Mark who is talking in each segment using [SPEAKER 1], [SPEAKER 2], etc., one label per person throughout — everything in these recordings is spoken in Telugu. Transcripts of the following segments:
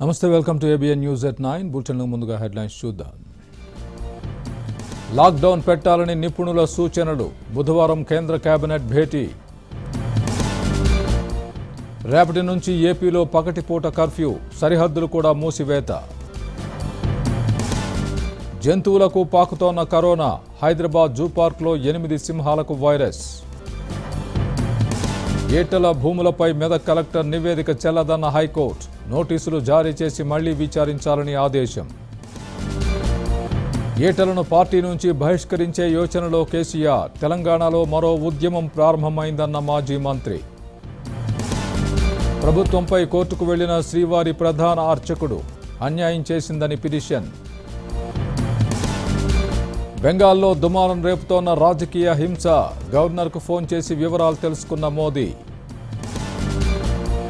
[SPEAKER 1] నమస్తే, welcome to ABN news at 9 బులెటిన్లో ముందుగా హెడ్లైన్స్ చూద్దాం. లాక్డౌన్ పెట్టాలని నిపుణుల సూచనలు. బుధవారం కేంద్ర కేబినెట్ భేటీ. రేపటి నుంచి ఏపీలో పగటిపూట కర్ఫ్యూ, సరిహద్దులు కూడా మూసివేత. జంతువులకు పాకుతోన్న కరోనా. హైదరాబాద్ జూ పార్క్లో 8 సింహాలకు వైరస్. ఏటల భూములపై మెదక్ కలెక్టర్ నివేదిక చెల్లదన్న హైకోర్టు. నోటీసులు జారీ చేసి మళ్లీ విచారించాలని ఆదేశం. ఏటలను పార్టీ నుంచి బహిష్కరించే యోచనలో కేసీఆర్. తెలంగాణలో మరో ఉద్యమం ప్రారంభమైందన్న మాజీ మంత్రి. ప్రభుత్వంపై కోర్టుకు వెళ్లిన శ్రీవారి ప్రధాన అర్చకుడు. అన్యాయం చేసిందని పిటిషన్. బెంగాల్లో దుమారం రేపుతోన్న రాజకీయ హింస. గవర్నర్కు ఫోన్ చేసి వివరాలు తెలుసుకున్న మోదీ.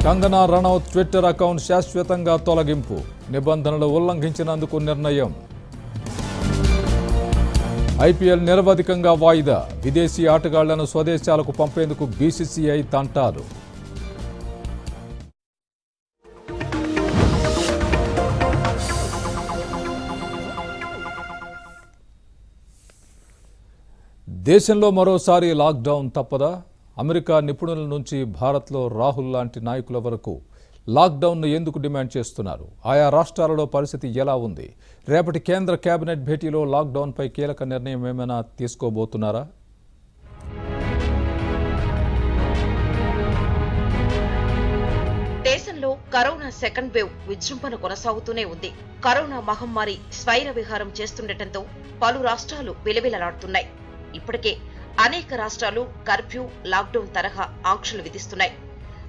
[SPEAKER 1] కంగనా రనౌత్ ట్విట్టర్ అకౌంట్ శాశ్వతంగా తొలగింపు. నిబంధనలు ఉల్లంఘించినందుకు నిర్ణయం. ఐపీఎల్ నిరవధికంగా వాయిదా. విదేశీ ఆటగాళ్లను స్వదేశాలకు పంపేందుకు బీసీసీఐ తంటాలు. దేశంలో మరోసారి లాక్డౌన్ తప్పదా? అమెరికా నిపుణుల నుంచి భారత్లో రాహుల్ లాంటి నాయకుల వరకు లాక్డౌన్ను ఎందుకు డిమాండ్ చేస్తున్నారు? ఆయా రాష్ట్రాలలో పరిస్థితి ఎలా ఉంది? రేపటి కేంద్ర కేబినెట్ భేటీలో లాక్డౌన్పై కీలక నిర్ణయం ఏమైనా తీసుకోబోతున్నారా?
[SPEAKER 2] దేశంలో కరోనా సెకండ్ వేవ్ విజృంభణ కొనసాగుతూనే ఉంది. కరోనా మహమ్మారి స్వైర విహారం చేస్తుండటంతో పలు రాష్ట్రాలు విలవిలలాడుతున్నాయి. ఇప్పటికే అనేక రాష్ట్రాలు కర్ఫ్యూ, లాక్డౌన్ తరహా ఆంక్షలు విధిస్తున్నాయి.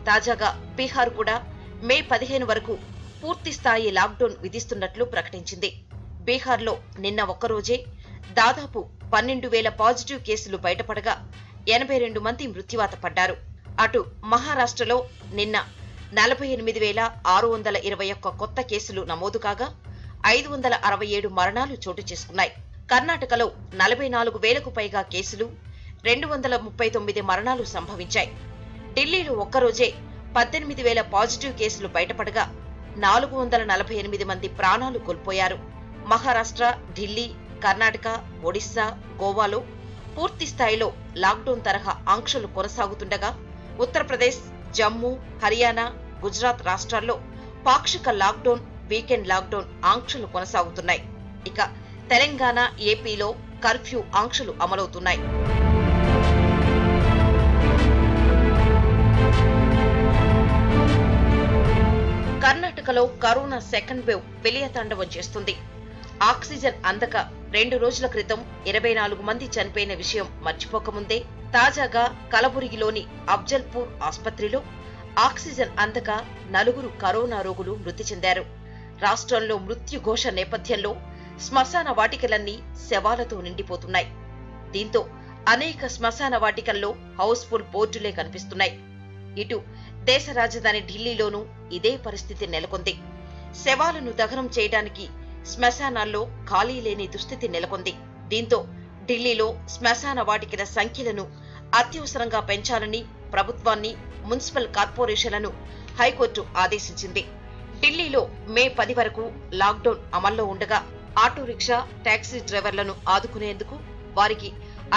[SPEAKER 2] తాజాగా బీహార్ కూడా మే 15 వరకు పూర్తి స్థాయి లాక్డౌన్ విధిస్తున్నట్లు ప్రకటించింది. బీహార్లో నిన్న ఒక్కరోజే దాదాపు 12,000 పాజిటివ్ కేసులు బయటపడగా 82 మంది మృత్యువాత పడ్డారు. అటు మహారాష్ట్రలో నిన్న 48,621 కొత్త కేసులు నమోదు కాగా 567 మరణాలు చోటు చేసుకున్నాయి. కర్ణాటకలో 44,000కు పైగా కేసులు, 239 మరణాలు సంభవించాయి. ఢిల్లీలో ఒక్కరోజే 18,000 పాజిటివ్ కేసులు బయటపడగా 448 మంది ప్రాణాలు కోల్పోయారు. మహారాష్ట్ర, ఢిల్లీ, కర్ణాటక, ఒడిశా, గోవాలో పూర్తి స్థాయిలో లాక్డౌన్ తరహా ఆంక్షలు కొనసాగుతుండగా ఉత్తరప్రదేశ్, జమ్మూ, హర్యానా, గుజరాత్ రాష్ట్రాల్లో పాక్షిక లాక్డౌన్, వీకెండ్ లాక్డౌన్ ఆంక్షలు కొనసాగుతున్నాయి. ఇక తెలంగాణ, ఏపీలో కర్ఫ్యూ ఆంక్షలు అమలవుతున్నాయి. కర్ణాటకలో కరోనా సెకండ్ వేవ్ విలయతాండవం చేస్తుంది. ఆక్సిజన్ అందక 2 రోజుల క్రితం 24 మంది చనిపోయిన విషయం మర్చిపోకముందే తాజాగా కలబురిగిలోని అఫ్జల్పూర్ ఆసుపత్రిలో ఆక్సిజన్ అందక 4 కరోనా రోగులు మృతి చెందారు. రాష్ట్రంలో మృత్యుఘోష నేపథ్యంలో శ్మశాన వాటికలన్నీ శవాలతో నిండిపోతున్నాయి. దీంతో అనేక శ్మశాన వాటికల్లో హౌస్ఫుల్ బోర్డులే కనిపిస్తున్నాయి. ఇటు దేశ రాజధాని ఢిల్లీలోనూ ఇదే పరిస్థితి నెలకొంది. శవాలను దహనం చేయడానికి శ్మశానాల్లో ఖాళీ లేని దుస్థితి నెలకొంది. దీంతో ఢిల్లీలో శ్మశాన వాటికల సంఖ్యలను అత్యవసరంగా పెంచాలని ప్రభుత్వాన్ని, మున్సిపల్ కార్పొరేషన్లను హైకోర్టు ఆదేశించింది. ఢిల్లీలో మే 10 వరకు లాక్డౌన్ అమల్లో ఉండగా ఆటో రిక్షా, టాక్సీ డ్రైవర్లను ఆదుకునేందుకు వారికి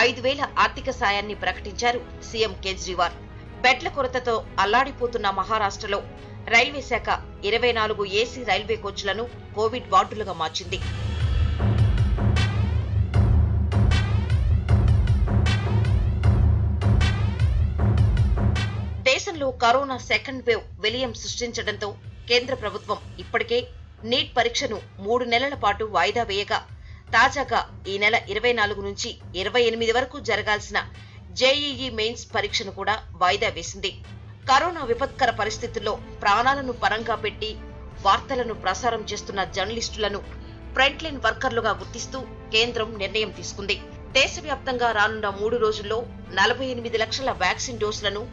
[SPEAKER 2] 5,000 ఆర్థిక సాయాన్ని ప్రకటించారు సీఎం కేజ్రీవాల్. బెడ్ల కొరతతో అల్లాడిపోతున్న మహారాష్ట్రలో రైల్వే శాఖ 24 ఏసీ రైల్వే కోచ్లను కోవిడ్ వార్డులుగా మార్చింది. దేశంలో కరోనా సెకండ్ వేవ్ విలయం సృష్టించడంతో కేంద్ర ప్రభుత్వం ఇప్పటికే నీట్ పరీక్షను 3 నెలల పాటు వాయిదా వేయగా తాజాగా ఈ నెల 24 నుంచి 28 వరకు జరగాల్సిన జేఈఈ మెయిన్స్ పరీక్షను కూడా వాయిదా వేసింది. కరోనా విపత్కర పరిస్థితుల్లో ప్రాణాలను పరంగా పెట్టి వార్తలను ప్రసారం చేస్తున్న జర్నలిస్టులను ఫ్రంట్ లైన్ వర్కర్లుగా గుర్తిస్తూ కేంద్రం నిర్ణయం తీసుకుంది. దేశవ్యాప్తంగా రానున్న 3 రోజుల్లో 48 లక్షల వ్యాక్సిన్ డోసులను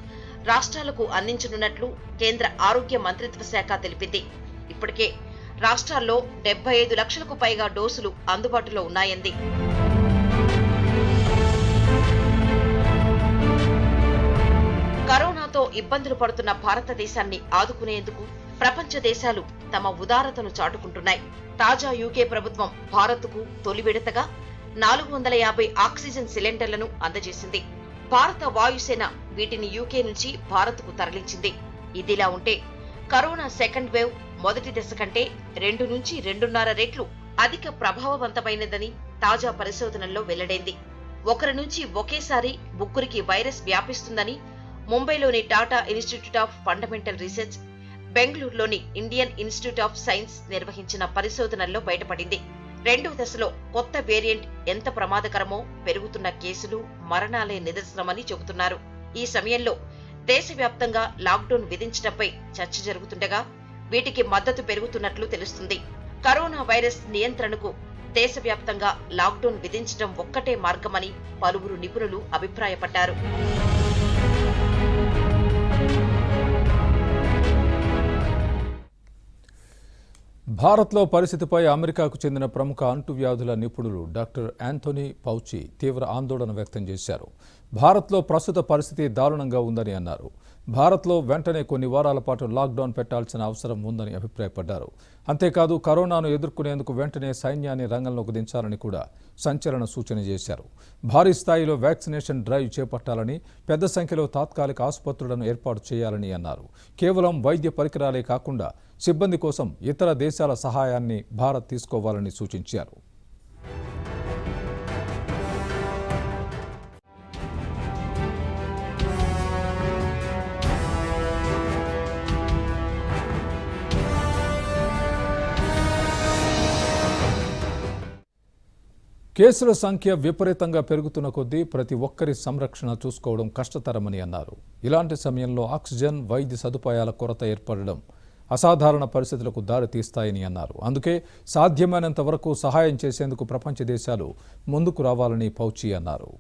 [SPEAKER 2] రాష్ట్రాలకు అందించనున్నట్లు కేంద్ర ఆరోగ్య మంత్రిత్వ శాఖ తెలిపింది. ఇప్పటికే రాష్ట్రాల్లో 75 లక్షలకు పైగా డోసులు అందుబాటులో ఉన్నాయంది. కరోనాతో ఇబ్బందులు పడుతున్న భారతదేశాన్ని ఆదుకునేందుకు ప్రపంచ దేశాలు తమ ఉదారతను చాటుకుంటున్నాయి. తాజా యూకే ప్రభుత్వం భారత్కు తొలి విడతగా 450 ఆక్సిజన్ సిలిండర్లను అందజేసింది. భారత వాయుసేన వీటిని యూకే నుంచి భారత్కు తరలించింది. ఇదిలా ఉంటే కరోనా సెకండ్ వేవ్ మొదటి దశ కంటే 2 నుంచి 2.5 రెట్లు అధిక ప్రభావవంతమైనదని తాజా పరిశోధనల్లో వెల్లడైంది. ఒకరి నుంచి ఒకేసారి ముగ్గురికి వైరస్ వ్యాపిస్తుందని ముంబైలోని Tata institute of fundamental research, బెంగళూరులోని ఇండియన్ ఇన్స్టిట్యూట్ ఆఫ్ సైన్స్ నిర్వహించిన పరిశోధనల్లో బయటపడింది. 2వ దశలో కొత్త వేరియంట్ ఎంత ప్రమాదకరమో పెరుగుతున్న కేసులు, మరణాలే నిదర్శనమని చెబుతున్నారు. ఈ సమయంలో దేశవ్యాప్తంగా లాక్డౌన్ విధించడంపై చర్చ జరుగుతుండగా వీటికి మద్దతు పెరుగుతున్నట్లు తెలుస్తుంది. కరోనా వైరస్ నియంత్రణకు దేశవ్యాప్తంగా లాక్డౌన్ విధించడం ఒక్కటే మార్గమని పలువురు నిపుణులు అభిప్రాయపడ్డారు.
[SPEAKER 1] భారత్లో పరిస్థితిపై అమెరికాకు చెందిన ప్రముఖ అంటువ్యాధుల నిపుణులు డాక్టర్ యాంథోనీ ఫౌచి తీవ్ర ఆందోళన వ్యక్తం చేశారు. భారత్లో ప్రస్తుత పరిస్థితి దారుణంగా ఉందని అన్నారు. భారత్లో వెంటనే కొన్ని వారాల పాటు లాక్డౌన్ పెట్టాల్సిన అవసరం ఉందని అభిప్రాయపడ్డారు. అంతేకాదు కరోనాను ఎదుర్కొనేందుకు వెంటనే సైన్యాన్ని రంగంలోకి దించాలని కూడా సంచలన సూచన చేశారు. భారీ స్థాయిలో వ్యాక్సినేషన్ డ్రైవ్ చేపట్టాలని, పెద్ద సంఖ్యలో తాత్కాలిక ఆసుపత్రులను ఏర్పాటు చేయాలని అన్నారు. కేవలం వైద్య పరికరాలే కాకుండా సిబ్బంది కోసం ఇతర దేశాల సహాయాన్ని భారత్ తీసుకోవాలని సూచించారు. కేసుల సంఖ్య విపరీతంగా పెరుగుతున్న కొద్దీ ప్రతి ఒక్కరి సంరక్షణ చూసుకోవడం కష్టతరమని అన్నారు. ఇలాంటి సమయంలో ఆక్సిజన్, వైద్య సదుపాయాల కొరత ఏర్పడడం అసాధారణ పరిస్థితులకు దారితీస్తాయని అన్నారు. అందుకే సాధ్యమైనంత వరకు సహాయం చేసేందుకు ప్రపంచ దేశాలు ముందుకు రావాలని ఫౌచి అన్నారు.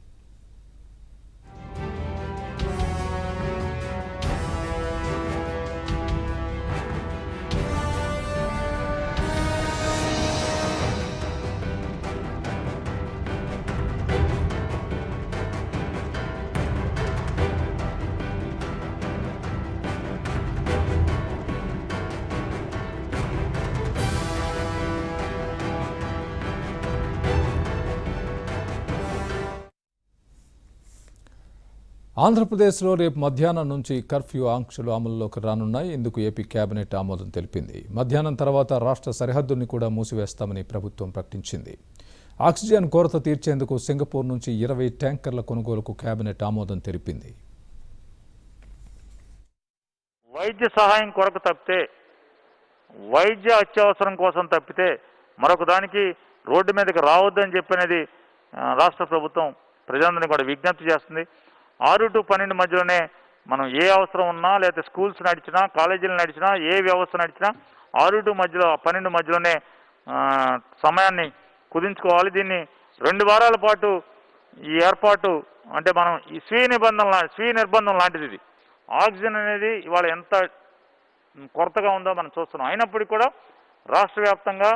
[SPEAKER 1] ఆంధ్రప్రదేశ్లో రేపు మధ్యాహ్నం నుంచి కర్ఫ్యూ ఆంక్షలు అమలులోకి రానున్నాయి. ఇందుకు ఏపీ కేబినెట్ ఆమోదం తెలిపింది. మధ్యాహ్నం తర్వాత రాష్ట్ర సరిహద్దుల్ని కూడా మూసివేస్తామని ప్రభుత్వం ప్రకటించింది. ఆక్సిజన్ కొరత తీర్చేందుకు సింగపూర్ నుంచి 20 ట్యాంకర్ల కొనుగోలుకు కేబినెట్ ఆమోదం తెలిపింది.
[SPEAKER 3] వైద్య సహాయం కొరకు తప్పితే, వైద్య అత్యవసరం కోసం తప్పితే మరొక దానికి రోడ్డు మీదకి రావద్దని చెప్పినది రాష్ట్ర ప్రభుత్వం ప్రజలందరినీ కూడా విజ్ఞప్తి చేస్తుంది. 6 to 12 మధ్యలోనే మనం ఏ అవసరం ఉన్నా, లేకపోతే స్కూల్స్ నడిచినా, కాలేజీలు నడిచినా, ఏ వ్యవస్థ నడిచినా 6 to 12 మధ్యలోనే సమయాన్ని కుదించుకోవాలి. దీన్ని 2 వారాల పాటు ఈ ఏర్పాటు అంటే మనం ఈ స్వీయ నిర్బంధం లాంటిది. ఇది ఆక్సిజన్ అనేది ఇవాళ ఎంత కొరతగా ఉందో మనం చూస్తున్నాం. అయినప్పటికీ కూడా రాష్ట్ర వ్యాప్తంగా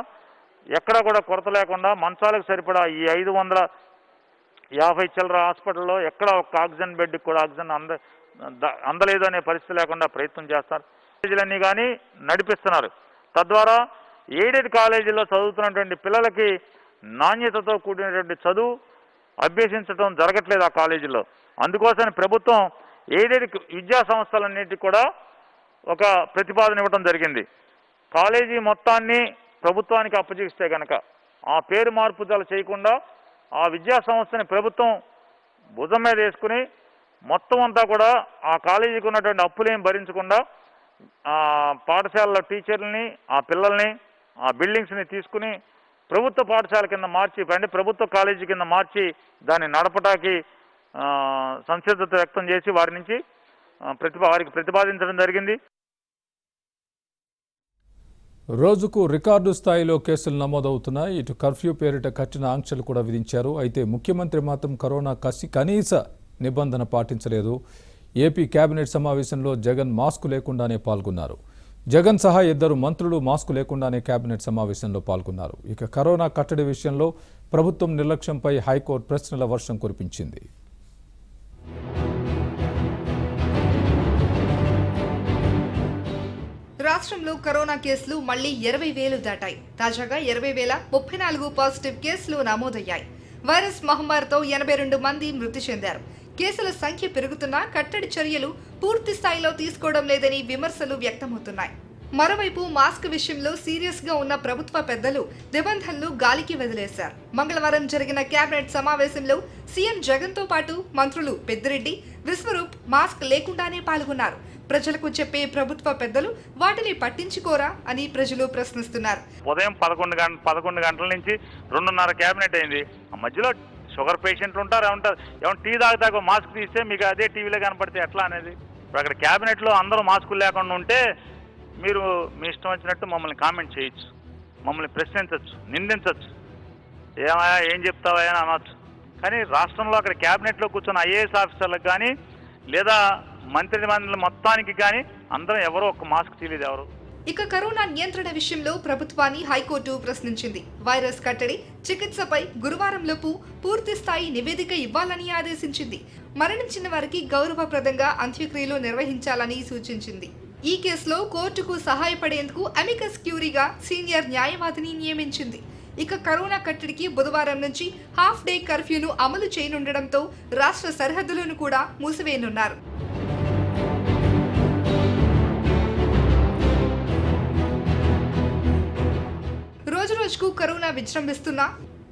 [SPEAKER 3] ఎక్కడా కూడా కొరత లేకుండా మంచాలకు సరిపడా ఈ 550 చిల్లర హాస్పిటల్లో ఎక్కడ ఒక ఆక్సిజన్ బెడ్కి కూడా ఆక్సిజన్ అందలేదు అనే పరిస్థితి లేకుండా ప్రయత్నం చేస్తారు. కాలేజీలన్నీ కానీ నడిపిస్తున్నారు. తద్వారా ఎయిడెడ్ కాలేజీల్లో చదువుతున్నటువంటి పిల్లలకి నాణ్యతతో కూడినటువంటి చదువు అభ్యసించడం జరగట్లేదు ఆ కాలేజీల్లో. అందుకోసం ప్రభుత్వం ఎయిడెడ్ విద్యా సంస్థలన్నిటికీ కూడా ఒక ప్రతిపాదన ఇవ్వడం జరిగింది. కాలేజీ మొత్తాన్ని ప్రభుత్వానికి అప్పచెప్తే కనుక ఆ పేరు మార్పుదల చేయకుండా ఆ విద్యా సంస్థని ప్రభుత్వం భుజం మీద వేసుకుని మొత్తం అంతా కూడా ఆ కాలేజీకి ఉన్నటువంటి అప్పులేం భరించకుండా పాఠశాలలో టీచర్లని, ఆ పిల్లల్ని, ఆ బిల్డింగ్స్ని తీసుకుని ప్రభుత్వ పాఠశాల కింద మార్చి, అంటే ప్రభుత్వ కాలేజీ కింద మార్చి దాన్ని నడపటానికి సంసిద్ధత వ్యక్తం చేసి వారి నుంచి వారికి ప్రతిపాదించడం జరిగింది.
[SPEAKER 1] రోజుకు రికార్డు స్థాయిలో కేసులు నమోదవుతున్నాయి. ఇటు కర్ఫ్యూ పేరిట కఠిన ఆంక్షలు కూడా విధించారు. అయితే ముఖ్యమంత్రి మాత్రం కరోనా కనీస నిబంధన పాటించలేదు. ఏపీ కేబినెట్ సమావేశంలో జగన్ మాస్కు లేకుండానే పాల్గొన్నారు. జగన్ సహా 2 మంత్రులు మాస్కు లేకుండానే కేబినెట్ సమావేశంలో పాల్గొన్నారు. ఇక కరోనా కట్టడి విషయంలో ప్రభుత్వం నిర్లక్ష్యంపై హైకోర్టు ప్రశ్నల వర్షం కురిపించింది.
[SPEAKER 4] రాష్ట్రంలో కరోనా కేసులు మళ్లీ 20,000 దాటాయి. తాజాగా 20,034 పాజిటివ్ కేసులు నమోదయ్యాయి. వైరస్ మహమ్మారితో 82 మంది మృతి చెందారు. కేసుల సంఖ్య పెరుగుతున్నా కట్టడి చర్యలు పూర్తి స్థాయిలో తీసుకోవడం లేదని విమర్శలు వ్యక్తమవుతున్నాయి. మరోవైపు మాస్క్ విషయంలో సీరియస్ గా ఉన్న ప్రభుత్వ పెద్దలు నిబంధనలు గాలికి వదిలేశారు. మంగళవారం జరిగిన కేబినెట్ సమావేశంలో సీఎం జగన్ తో పాటు మంత్రులు పెద్దిరెడ్డి, విశ్వరూప్ మాస్క్ లేకుండానే పాల్గొన్నారు. ప్రజలకు చెప్పే ప్రభుత్వ పెద్దలు వాటిని పట్టించుకోరా అని ప్రజలు ప్రశ్నిస్తున్నారు.
[SPEAKER 3] ఉదయం 11 గంటల నుంచి 2:30 కేబినెట్ అయింది. ఆ మధ్యలో షుగర్ పేషెంట్లు ఉంటారు, ఏమంటారు టీ తాగుతాక మాస్క్ తీస్తే మీకు అదే టీవీలో కనపడితే ఎట్లా అనేది. ఇప్పుడు అక్కడ కేబినెట్లో అందరూ మాస్కులు లేకుండా ఉంటే మీరు మీ ఇష్టం వచ్చినట్టు మమ్మల్ని కామెంట్ చేయొచ్చు, మమ్మల్ని ప్రశ్నించవచ్చు, నిందించవచ్చు, ఏమయ్యా ఏం చెప్తావా అని అనొచ్చు. కానీ రాష్ట్రంలో అక్కడ క్యాబినెట్లో కూర్చొన్న ఐఏఎస్ ఆఫీసర్లకు కానీ లేదా మంత్రి మండలి మొత్తానికి కానీ అందరం ఎవరో ఒక మాస్క్ తీయలేదు ఎవరు.
[SPEAKER 4] ఇక కరోనా నియంత్రణ విషయంలో ప్రభుత్వాన్ని హైకోర్టు ప్రశ్నించింది. వైరస్ కట్టడి, చికిత్సపై గురువారంలోపు పూర్తి స్థాయి నివేదిక ఇవ్వాలని ఆదేశించింది. మరణించిన వారికి గౌరవప్రదంగా అంత్యక్రియలు నిర్వహించాలని సూచించింది. ఈ కేసులో కోర్టుకు సహాయపడేందుకు అమికస్ క్యూరీగా సీనియర్ న్యాయవాదిని నియమించింది. ఇక కరోనా కట్టడికి బుధవారం నుంచి హాఫ్ డే కర్ఫ్యూను అమలు చేయనుండటంతో రాష్ట్ర సరిహద్దులను కూడా మూసివేయనున్నారు. రోజురోజుకు కరోనా విజృంభిస్తున్నా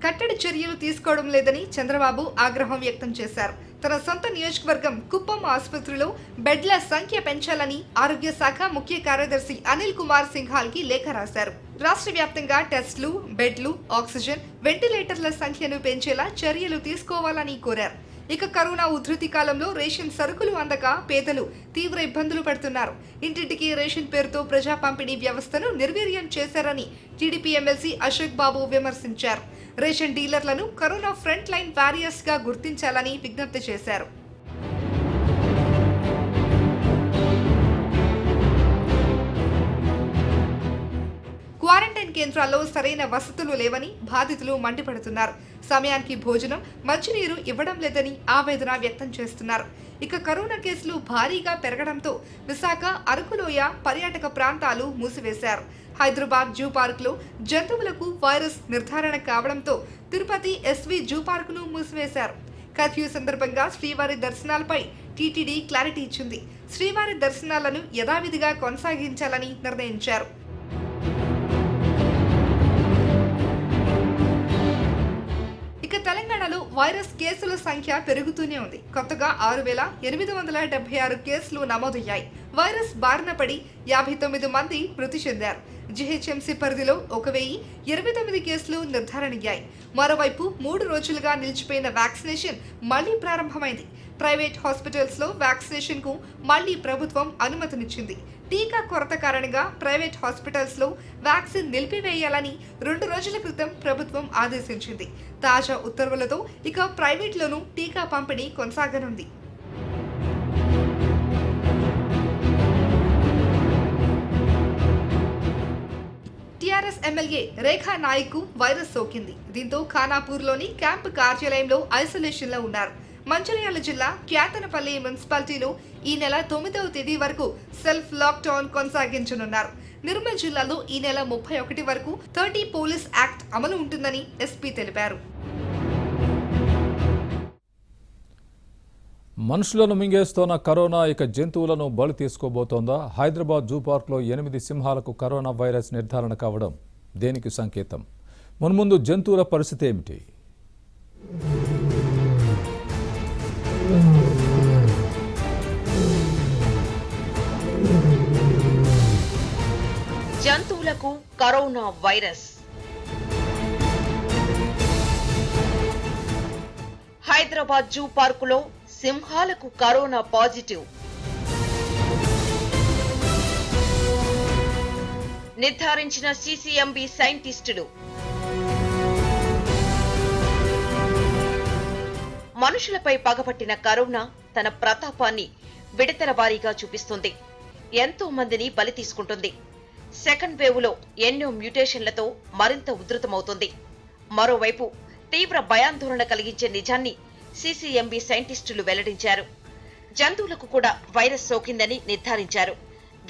[SPEAKER 4] కట్టడి చర్యలు తీసుకోవడం లేదని చంద్రబాబు ఆగ్రహం వ్యక్తం చేశారు. తన సొంత నియోజకవర్గం కుప్పం ఆసుపత్రిలో బెడ్ల సంఖ్య పెంచాలని ఆరోగ్య శాఖ ముఖ్య కార్యదర్శి అనిల్ కుమార్ సింఘాల్ కి లేఖ రాశారు. రాష్ట్ర వ్యాప్తంగా టెస్టులు, బెడ్లు, ఆక్సిజన్, వెంటిలేటర్ల సంఖ్యను పెంచేలా చర్యలు తీసుకోవాలని కోరారు. ఇక కరోనా ఉధృతి కాలంలో రేషన్ సరుకులు అందక పేదలు తీవ్ర ఇబ్బందులు పడుతున్నారు. ఇంటింటికి రేషన్ పేరుతో ప్రజా పంపిణీ వ్యవస్థను నిర్వీర్యం చేశారని టీడీపీ ఎమ్మెల్సీ అశోక్ బాబు విమర్శించారు. రేషన్ డీలర్లను కరోనా ఫ్రంట్ లైన్ వారియర్స్ గా గుర్తించాలని విజ్ఞప్తి చేశారు. క్వారంటైన్ కేంద్రాల్లో సరైన వసతులు లేవని బాధితులు మండిపడుతున్నారు. సమయానికి భోజనం, మంచినీరు ఇవ్వడం లేదని ఆవేదన వ్యక్తం చేస్తున్నారు. ఇక కరోనా కేసులు భారీగా పెరగడంతో విశాఖ, అరకులోయ పర్యాటక ప్రాంతాలు మూసివేశారు. హైదరాబాద్ జూ పార్కులో జంతువులకు వైరస్ నిర్ధారణ కావడంతో తిరుపతి ఎస్వి జూ పార్కును మూసివేశారు. కర్ఫ్యూ సందర్భంగా శ్రీవారి దర్శనాలపై టీటీడీ క్లారిటీ ఇచ్చింది. శ్రీవారి దర్శనాలను యథావిధిగా కొనసాగించాలని నిర్ణయించారు. ఇక తెలంగాణలో వైరస్ కేసుల సంఖ్య పెరుగుతూనే ఉంది. కొత్తగా 6,876 కేసులు నమోదయ్యాయి. వైరస్ బారిన పడి 59 మంది మృతి చెందారు. జీహెచ్ఎంసీ పరిధిలో 1,029 కేసులు నిర్ధారణయ్యాయి. మరోవైపు 3 రోజులుగా నిలిచిపోయిన వ్యాక్సినేషన్ మళ్లీ ప్రారంభమైంది. ప్రైవేట్ హాస్పిటల్స్ లో వ్యాక్సినేషన్ కు మళ్లీ ప్రభుత్వం అనుమతినిచ్చింది. టీకా కొరత కారణంగా ప్రైవేట్ హాస్పిటల్స్ లో వ్యాక్సిన్ నిలిపివేయాలని 2 రోజుల క్రితం ప్రభుత్వం ఆదేశించింది. తాజా ఉత్తర్వులతో ఇక ప్రైవేట్లోనూ టీకా పంపిణీ కొనసాగనుంది. టీఆర్ఎస్ ఎమ్మెల్యే రేఖా నాయక్ కు వైరస్ సోకింది. దీంతో ఖానాపూర్లోని క్యాంపు కార్యాలయంలో ఐసోలేషన్ లో ఉన్నారు. మంచిర్యాల జిల్లా క్యాతనపల్లి మున్సిపాలిటీలో ఈ నెల 9వ తేదీ వరకు సెల్ఫ్ లాక్డౌన్ కొనసాగించనున్నారు. నిర్మల్ జిల్లాలో ఈ నెల 31 వరకు 30 పోలీస్ యాక్ట్ అమలు ఉంటుందని ఎస్పీ తెలిపారు.
[SPEAKER 1] మనుషులను మింగేస్తోన్న కరోనా ఇక జంతువులను బలి తీసుకోబోతోందా? హైదరాబాద్ జూ పార్క్లో 8 సింహాలకు కరోనా వైరస్ నిర్ధారణ కావడం దేనికి సంకేతం? మున్ముందు జంతువుల పరిస్థితి ఏమిటి?
[SPEAKER 2] జంతువులకు కరోనా వైరస్. హైదరాబాద్ జూ పార్కులో సింహాలకు కరోనా పాజిటివ్. నిర్ధారించిన సిసిఎంబి సైంటిస్టులు. మనుషులపై పగపట్టిన కరోనా తన ప్రతాపాన్ని విడతల వారీగా చూపిస్తుంది. ఎంతో మందిని బలి తీసుకుంటుంది. సెకండ్ వేవ్ లో ఎన్నో మ్యూటేషన్లతో మరింత ఉధృతమవుతుంది. మరోవైపు తీవ్ర భయాందోళన కలిగించే నిజాన్ని సిసిఎంబి సైంటిస్టులు వెల్లడించారు. జంతువులకు కూడా వైరస్ సోకిందని నిర్ధారించారు.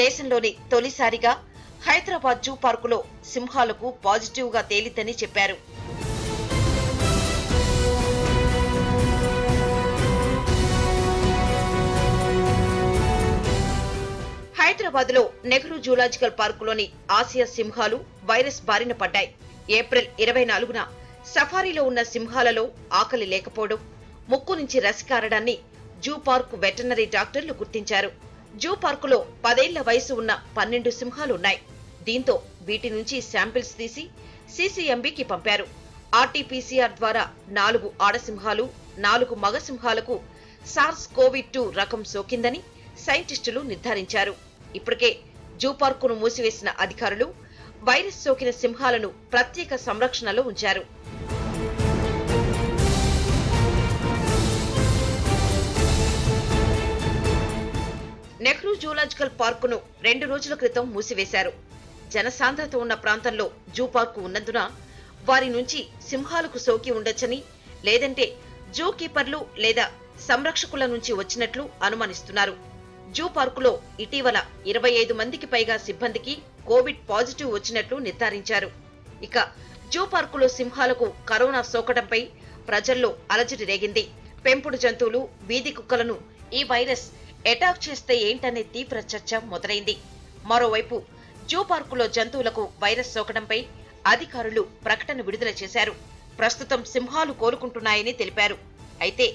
[SPEAKER 2] దేశంలోని తొలిసారిగా హైదరాబాద్ జూ పార్కులో సింహాలకు పాజిటివ్ గా తేలిందని చెప్పారు. హైదరాబాద్ లో నెహ్రూ జూలాజికల్ పార్కులోని ఆసియా సింహాలు వైరస్ బారిన పడ్డాయి. ఏప్రిల్ 24న సఫారీలో ఉన్న సింహాలలో ఆకలి లేకపోవడం, ముక్కు నుంచి రసి కారడాన్ని జూ పార్క్ వెటర్నరీ డాక్టర్లు గుర్తించారు. జూ పార్కులో 10 ఏళ్ల వయసు ఉన్న 12 సింహాలున్నాయి. దీంతో వీటి నుంచి శాంపిల్స్ తీసి సీసీఎంబీకి పంపారు. ఆర్టీపీసీఆర్ ద్వారా 4 ఆడసింహాలు, 4 మగ సింహాలకు SARS-CoV-2 రకం సోకిందని సైంటిస్టులు నిర్ధారించారు. ఇప్పటికే జూ పార్కును మూసివేసిన అధికారులు వైరస్ సోకిన సింహాలను ప్రత్యేక సంరక్షణలో ఉంచారు. నెహ్రూ జూలాజికల్ పార్కును 2 రోజుల క్రితం మూసివేశారు. జనసాంద్రత ఉన్న ప్రాంతంలో జూ పార్కు ఉన్నందున వారి నుంచి సింహాలకు సోకి ఉండొచ్చని, లేదంటే జూ కీపర్లు లేదా సంరక్షకుల నుంచి వచ్చినట్లు అనుమానిస్తున్నారు. జూ పార్కులో ఇటీవల 25 మందికి పైగా సిబ్బందికి కోవిడ్ పాజిటివ్ వచ్చినట్లు నిర్ధారించారు. ఇక జూ పార్కులో సింహాలకు కరోనా సోకడంపై ప్రజల్లో అలజడి రేగింది. పెంపుడు జంతువులు, వీధి కుక్కలను ఈ వైరస్ అటాక్ చేస్తే ఏంటనే తీవ్ర చర్చ మొదలైంది. మరోవైపు జూ పార్కులో జంతువులకు వైరస్ సోకడంపై అధికారులు ప్రకటన విడుదల చేశారు. ప్రస్తుతం సింహాలు కోలుకుంటున్నాయని తెలిపారు. అయితే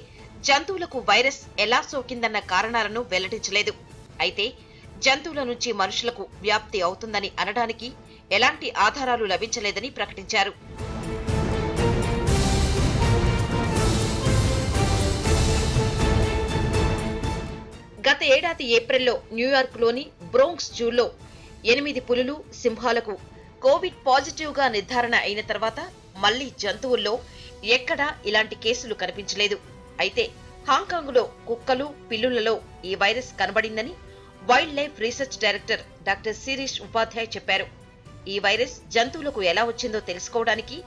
[SPEAKER 2] జంతువులకు వైరస్ ఎలా సోకిందన్న కారణాలను వెల్లడించలేదు. అయితే జంతువుల నుంచి మనుషులకు వ్యాప్తి అవుతుందని అనడానికి ఎలాంటి ఆధారాలు లభించలేదని ప్రకటించారు. గత ఏడాది ఏప్రిల్లో న్యూయార్క్లోని బ్రోంక్స్ జూలో 8 పులులు, సింహాలకు కోవిడ్ పాజిటివ్ గా నిర్ధారణ అయిన తర్వాత మళ్లీ జంతువుల్లో ఎక్కడా ఇలాంటి కేసులు కనిపించలేదు. అయితే హాంకాంగ్ లో కుక్కలు, పిల్లులలో ఈ వైరస్ కనబడిందని wildlife research director doctor Shirish Upadhyay చెప్పారు. ఈ వైరస్ జంతువులకు ఎలా వచ్చిందో తెలుసుకోవడానికి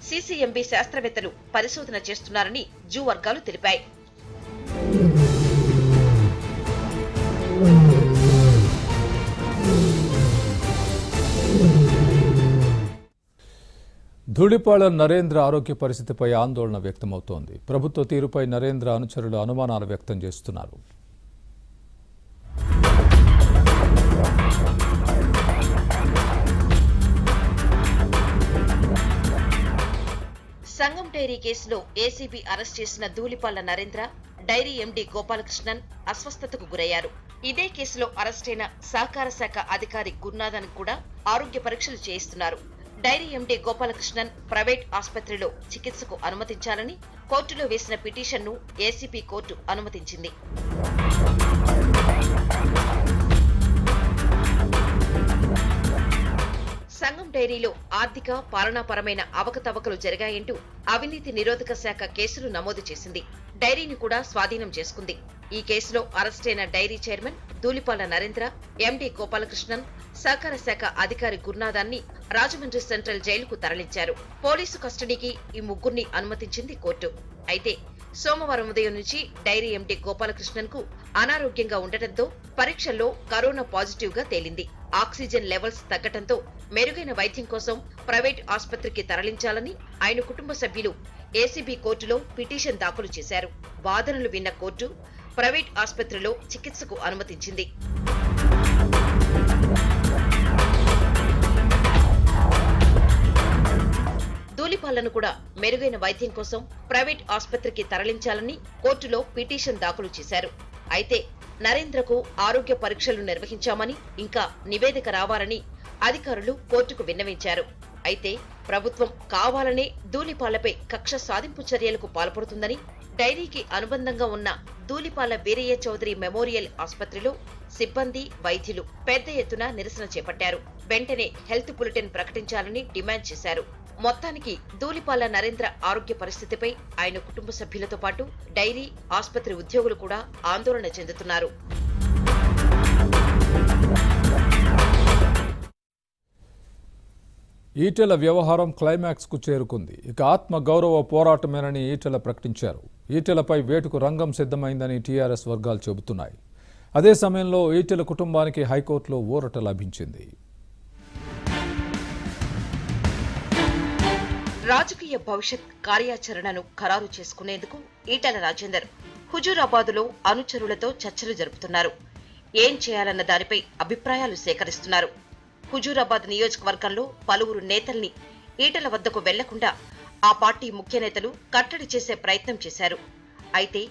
[SPEAKER 2] సీసీఎంబీ శాస్త్రవేత్తలు పరిశోధన చేస్తున్నారని జూ వర్గాలు తెలిపాయి.
[SPEAKER 1] ధూళిపాళెం నరేంద్ర ఆరోగ్య పరిస్థితిపై ఆందోళన వ్యక్తమవుతోంది. ప్రభుత్వ తీరుపై నరేంద్ర అనుచరులు అనుమానాలు వ్యక్తం చేస్తున్నారు.
[SPEAKER 2] సంగం డైరీ కేసులో ఏసీబీ అరెస్ట్ చేసిన ధూళిపాళ్ల నరేంద్ర, డైరీ ఎండీ గోపాలకృష్ణన్ అస్వస్థతకు గురయ్యారు. ఇదే కేసులో అరెస్టైన సహకార శాఖ అధికారి గురునాథన్ కూడా ఆరోగ్య పరీక్షలు చేయిస్తున్నారు. డైరీ ఎండీ గోపాలకృష్ణన్ ప్రైవేట్ ఆసుపత్రిలో చికిత్సకు అనుమతించాలని కోర్టులో వేసిన పిటిషన్ను ఏసీబీ కోర్టు అనుమతించింది. సంగం డైరీలో ఆర్థిక, పాలనాపరమైన అవకతవకలు జరిగాయంటూ అవినీతి నిరోధక శాఖ కేసులు నమోదు చేసింది. డైరీని కూడా స్వాధీనం చేసుకుంది. ఈ కేసులో అరెస్టైన dairy chairman Dhulipalla Narendra, MD Gopalakrishnan, సహకార శాఖ అధికారి గురునాథాన్ని రాజమండ్రి సెంట్రల్ జైలుకు తరలించారు. పోలీసు కస్టడీకి ఈ ముగ్గురిని అనుమతించింది కోర్టు. అయితే సోమవారం ఉదయం నుంచి డైరీ ఎండీ గోపాలకృష్ణన్ కు అనారోగ్యంగా ఉండటంతో పరీక్షల్లో కరోనా పాజిటివ్ గా తేలింది. ఆక్సిజన్ లెవెల్స్ తగ్గటంతో మెరుగైన వైద్యం కోసం ప్రైవేట్ ఆసుపత్రికి తరలించాలని ఆయన కుటుంబ సభ్యులు ఏసీబీ కోర్టులో పిటిషన్ దాఖలు చేశారు. వాదనలు విన్న కోర్టు ప్రైవేట్ ఆసుపత్రిలో చికిత్సకు అనుమతించింది. ధూళిపాళ్లను కూడా మెరుగైన వైద్యం కోసం ప్రైవేట్ ఆసుపత్రికి తరలించాలని కోర్టులో పిటిషన్ దాఖలు చేశారు. అయితే నరేంద్రకు ఆరోగ్య పరీక్షలు నిర్వహించామని, ఇంకా నివేదిక రావాలని అధికారులు కోర్టుకు విన్నవించారు. అయితే ప్రభుత్వం కావాలనే ధూళిపాళ్లపై కక్ష సాధింపు చర్యలకు పాల్పడుతుందని డైరీకి అనుబంధంగా ఉన్న ధూళిపాళ్ల వీరయ్య చౌదరి మెమోరియల్ ఆసుపత్రిలో సిబ్బంది, వైద్యులు పెద్ద ఎత్తున నిరసన చేపట్టారు. వెంటనే హెల్త్ బులెటిన్ ప్రకటించాలని డిమాండ్ చేశారు. మొత్తానికి ధూళిపాళ్ల నరేంద్ర ఆరోగ్య పరిస్థితిపై ఆయన కుటుంబ సభ్యులతో పాటు డైరీ, ఆసుపత్రి ఉద్యోగులు కూడా ఆందోళన చెందుతున్నారు.
[SPEAKER 1] ఈటెల వ్యవహారం క్లైమాక్స్కు చేరుకుంది. ఇక ఆత్మ గౌరవ పోరాటమేనని ఈటెల ప్రకటించారు. ఈటెలపై వేటుకు రంగం సిద్ధమైందని టీఆర్ఎస్ వర్గాలు చెబుతున్నాయి. అదే సమయంలో ఈటెల కుటుంబానికి హైకోర్టులో ఊరట లభించింది.
[SPEAKER 2] రాజకీయ భవిష్యత్ కార్యాచరణను ఖరారు చేసుకునేందుకు ఈటెల రాజేందర్ హుజూరాబాదులో అనుచరులతో చర్చలు జరుపుతున్నారు. ఏం చేయాలన్న దానిపై అభిప్రాయాలు సేకరిస్తున్నారు. హుజూరాబాద్ నియోజకవర్గంలో పలువురు నేతల్ని ఈటెల వద్దకు వెళ్లకుండా ఆ పార్టీ ముఖ్య నేతలు కట్టడి చేసే ప్రయత్నం చేశారు. అయితే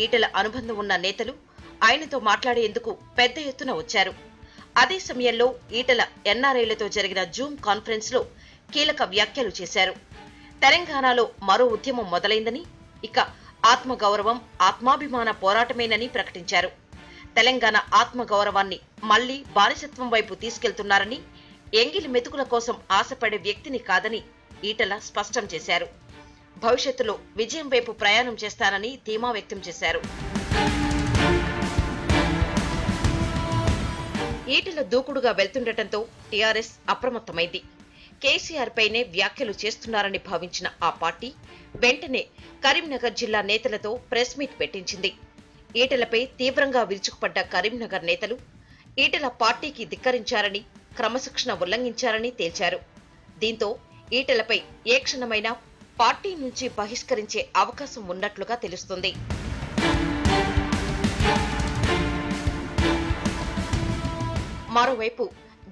[SPEAKER 2] ఈటెల అనుబంధం ఉన్న నేతలు ఆయనతో మాట్లాడేందుకు పెద్ద ఎత్తున వచ్చారు. అదే సమయంలో ఈటెల ఎన్ఆర్ఐలతో జరిగిన జూమ్ కాన్ఫరెన్స్ లో కీలక వ్యాఖ్యలు చేశారు. తెలంగాణలో మరో ఉద్యమం మొదలైందని, ఇక ఆత్మగౌరవం ఆత్మాభిమాన పోరాటమేనని ప్రకటించారు. తెలంగాణ ఆత్మగౌరవాన్ని మళ్లీ బానిసత్వం వైపు తీసుకెళ్తున్నారని, ఎంగిలి మెతుకుల కోసం ఆశపడే వ్యక్తిని కాదని ఈటెల స్పష్టం చేశారు. భవిష్యత్తులో విజయం వైపు ప్రయాణం చేస్తానని ధీమా వ్యక్తం చేశారు. ఈటెల దూకుడుగా వెళ్తుండటంతో టీఆర్ఎస్ అప్రమత్తమైంది. కేసీఆర్ పైనే వ్యాఖ్యలు చేస్తున్నారని భావించిన ఆ పార్టీ వెంటనే కరీంనగర్ జిల్లా నేతలతో ప్రెస్ మీట్ పెట్టించింది. ఈటెలపై తీవ్రంగా విరుచుకుపడ్డ కరీంనగర్ నేతలు ఈటెల పార్టీకి ధిక్కరించారని, క్రమశిక్షణ ఉల్లంఘించారని తేల్చారు. దీంతో ఈటెలపై ఏ క్షణమైనా పార్టీ నుంచి బహిష్కరించే అవకాశం ఉన్నట్లుగా తెలుస్తుంది. మరోవైపు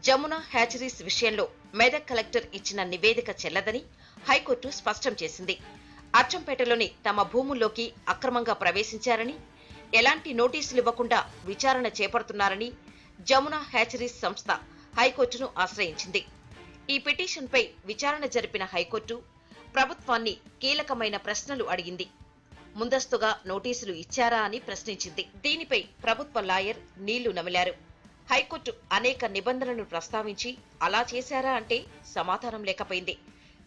[SPEAKER 2] జమున హ్యాచరీస్ విషయంలో మెదక్ కలెక్టర్ ఇచ్చిన నివేదిక చెల్లదని హైకోర్టు స్పష్టం చేసింది. అచ్చంపేటలోని తమ భూముల్లోకి అక్రమంగా ప్రవేశించారని, ఎలాంటి నోటీసులు ఇవ్వకుండా విచారణ చేపడుతున్నారని జమున హ్యాచరీస్ సంస్థ హైకోర్టును ఆశ్రయించింది. ఈ పిటిషన్పై విచారణ జరిపిన హైకోర్టు ప్రభుత్వాన్ని కీలకమైన ప్రశ్నలు అడిగింది. ముందస్తుగా నోటీసులు ఇచ్చారా అని ప్రశ్నించింది. దీనిపై ప్రభుత్వ లాయర్ నీళ్లు నమిలారు. హైకోర్టు అనేక నిబంధనలను ప్రస్తావించి అలా చేశారా అంటే సమాధానం లేకపోయింది.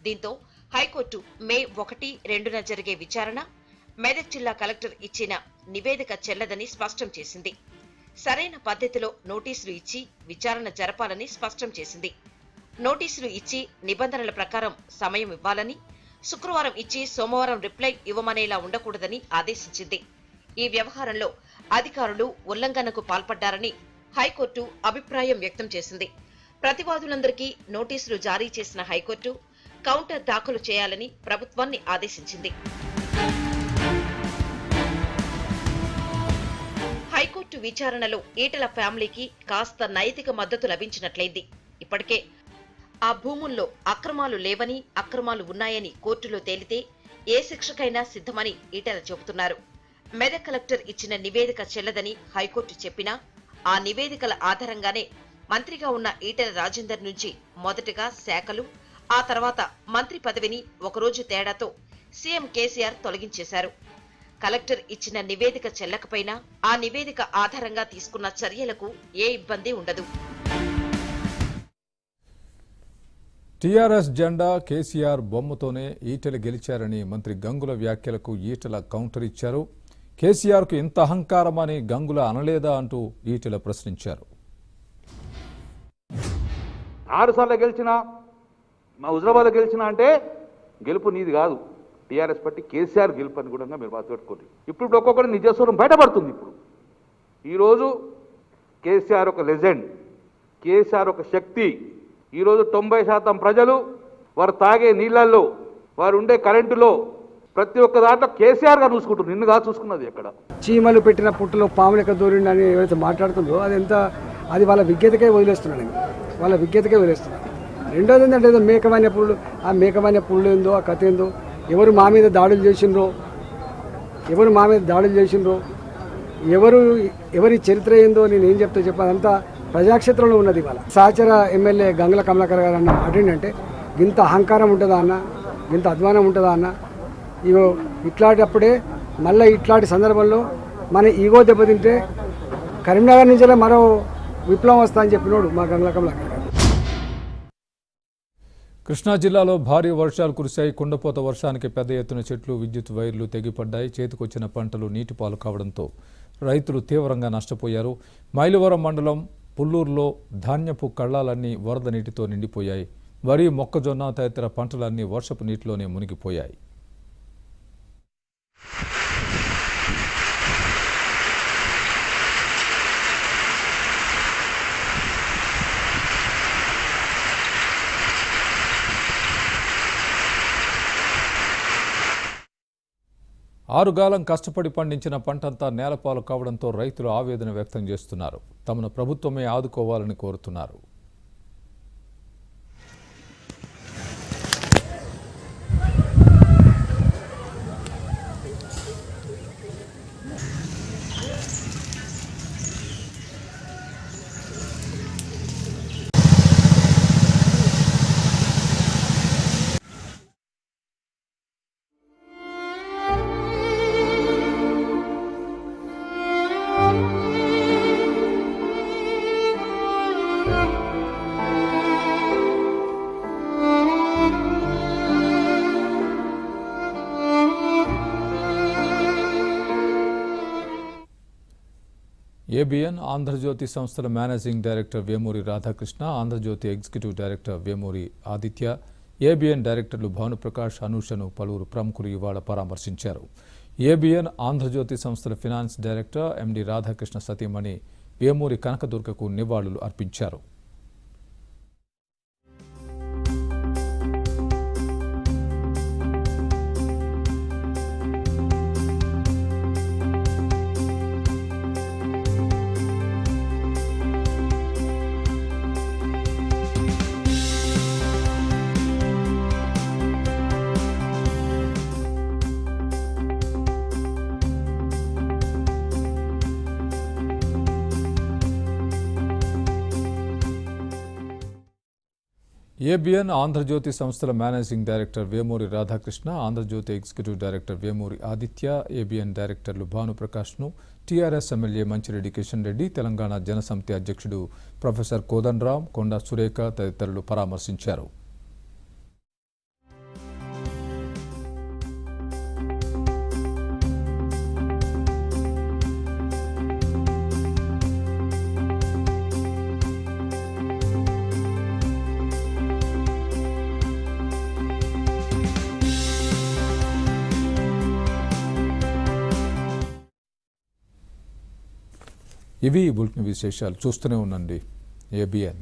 [SPEAKER 2] దీంతో హైకోర్టు మే 1, 2న జరిగే విచారణ మెదక్ జిల్లా కలెక్టర్ ఇచ్చిన నివేదిక చెల్లదని స్పష్టం చేసింది. సరైన పద్ధతిలో నోటీసులు ఇచ్చి విచారణ జరపాలని స్పష్టం చేసింది. నోటీసులు ఇచ్చి నిబంధనల ప్రకారం సమయం ఇవ్వాలని, శుక్రవారం ఇచ్చి సోమవారం రిప్లై ఇవ్వమనేలా ఉండకూడదని ఆదేశించింది. ఈ వ్యవహారంలో అధికారులు ఉల్లంఘనకు పాల్పడ్డారని హైకోర్టు అభిప్రాయం వ్యక్తం చేసింది. ప్రతివాదులందరికీ నోటీసులు జారీ చేసిన హైకోర్టు కౌంటర్ దాఖలు చేయాలని ప్రభుత్వాన్ని ఆదేశించింది. హైకోర్టు విచారణలో ఈటెల ఫ్యామిలీకి కాస్త నైతిక మద్దతు లభించినట్లయింది. ఇప్పటికే ఆ భూముల్లో అక్రమాలు లేవని, అక్రమాలు ఉన్నాయని కోర్టులో తేలితే ఏ శిక్షకైనా సిద్ధమని ఈటెల చెబుతున్నారు. మెదక్ కలెక్టర్ ఇచ్చిన నివేదిక చెల్లదని హైకోర్టు చెప్పినా ఆ నివేదికల ఆధారంగానే మంత్రిగా ఉన్న ఈటెల రాజేందర్ నుంచి మొదటగా శాఖలు, ఆ తర్వాత మంత్రి పదవిని ఒకరోజు తేడాతో సీఎం కేసీఆర్ తొలగించేశారు. కలెక్టర్ ఇచ్చిన నివేదిక చెల్లకపోయినా ఆ నివేదిక ఆధారంగా తీసుకున్న చర్యలకు ఏ ఇబ్బంది ఉండదు.
[SPEAKER 1] టీఆర్ఎస్ జెండా కేసీఆర్ బొమ్మతోనే ఈటెల గెలిచారని మంత్రి గంగుల వ్యాఖ్యలకు ఈటెల కౌంటర్ ఇచ్చారు. కేసీఆర్కు ఇంత అహంకారమని గంగుల అనలేదా అంటూ ఈటెల ప్రశ్నించారు.
[SPEAKER 5] 6 సార్లు గెలిచినా, మా హుజరాబాద్లో గెలిచినా అంటే గెలుపు నీది కాదు, టీఆర్ఎస్ పార్టీ కేసీఆర్ గెలుపు అని కూడా మీరు బాధపెట్టుకోండి. ఇప్పుడు ఒక్కొక్కటి నిజస్వరం బయటపడుతుంది. ఇప్పుడు ఈరోజు కేసీఆర్ ఒక లెజెండ్, కేసీఆర్ ఒక శక్తి. ఈరోజు 90% ప్రజలు వారు తాగే నీళ్లలో, వారు ఉండే కరెంటులో, ప్రతి ఒక్క దాంట్లో కేసీఆర్ గారు చూసుకుంటారు. నిన్నుగా చూసుకున్నది ఎక్కడ
[SPEAKER 6] చీమలు పెట్టిన పుట్టలో పాములు ఎక్కడ దూరిండని ఎవరైతే మాట్లాడుతుందో అది వాళ్ళ విజ్ఞతకే వదిలేస్తున్నాను నేను, వాళ్ళ విజ్ఞతకే వదిలేస్తున్నాను. రెండోది ఏంటంటే ఏదో మేకమైన పుళ్ళు, ఆ మేకమైన పుళ్ళు ఏందో, ఆ కథ ఏందో, ఎవరు మా మీద దాడులు చేసిండ్రో, ఎవరి చరిత్ర ఏందో నేను ఏం చెప్తా చెప్పాలంతా ప్రజాక్షేత్రంలో ఉన్నది. వాళ్ళ సహచర ఎమ్మెల్యే గంగుల కమలాకర్ గారు అన్న మాట ఏంటంటే, ఇంత అహంకారం ఉంటుందా అన్న, ఇంత అధ్వానం ఉంటుందా అన్న, ఇగో ఇట్లాంటప్పుడే మళ్ళీ ఇట్లాంటి సందర్భంలో మన ఈగో దెబ్బతింటే కరీంనగర్ నుంచే మరో విప్లవం వస్తా అని చెప్పినోడు మా గంగుల కమలాకర్ గారు.
[SPEAKER 1] కృష్ణా జిల్లాలో భారీ వర్షాలు కురిశాయి. కుండపోత వర్షానికి పెద్ద ఎత్తున చెట్లు, విద్యుత్ వైర్లు తెగిపడ్డాయి. చేతికొచ్చిన పంటలు నీటిపాలు కావడంతో రైతులు తీవ్రంగా నష్టపోయారు. మైలవరం మండలం పుల్లూరులో ధాన్యపు కళ్ళాలన్నీ వరద నీటితో నిండిపోయాయి. వరి, మొక్కజొన్న తదితర పంటలన్నీ వర్షపు నీటిలోనే మునిగిపోయాయి. ఆరుగాలం కష్టపడి పండించిన పంటంతా నేలపాలు కావడంతో రైతులు ఆవేదన వ్యక్తం చేస్తున్నారు. తమను ప్రభుత్వమే ఆదుకోవాలని కోరుతున్నారు. ఏబిఎన్ ఆంధ్రజ్యోతి సంస్థల managing director Vemuri Radhakrishna, Andhrajyothi executive director Vemuri Aditya, ABN డైరెక్టర్లు భానుప్రకాష్, అనూషను పలువురు ప్రముఖులు ఇవాళ పరామర్శించారు. ఏబిఎన్ ఆంధ్రజ్యోతి సంస్థల ఫినాన్స్ డైరెక్టర్ ఎండి రాధాకృష్ణ సతీమణి వేమూరి కనకదుర్గకు నివాళులు అర్పించారు. ఏబిఎన్ ఆంధ్రజ్యోతి సంస్థల managing director Vemuri Radhakrishna, Andhrajyothi executive director Vemuri Aditya, ABN డైరెక్టర్లు భానుప్రకాష్ను టీఆర్ఎస్ ఎమ్మెల్యే మంచిరెడ్డి కిషన్ రెడ్డి, తెలంగాణ జనసమితి అధ్యక్షుడు ప్రొఫెసర్ కోదండరాం, కొండా సురేఖ తదితరులు పరామర్శించారు. ఇవి ఈ బులెటిన్ విశేషాలు. చూస్తూనే ఉండండి ఏబిఎన్.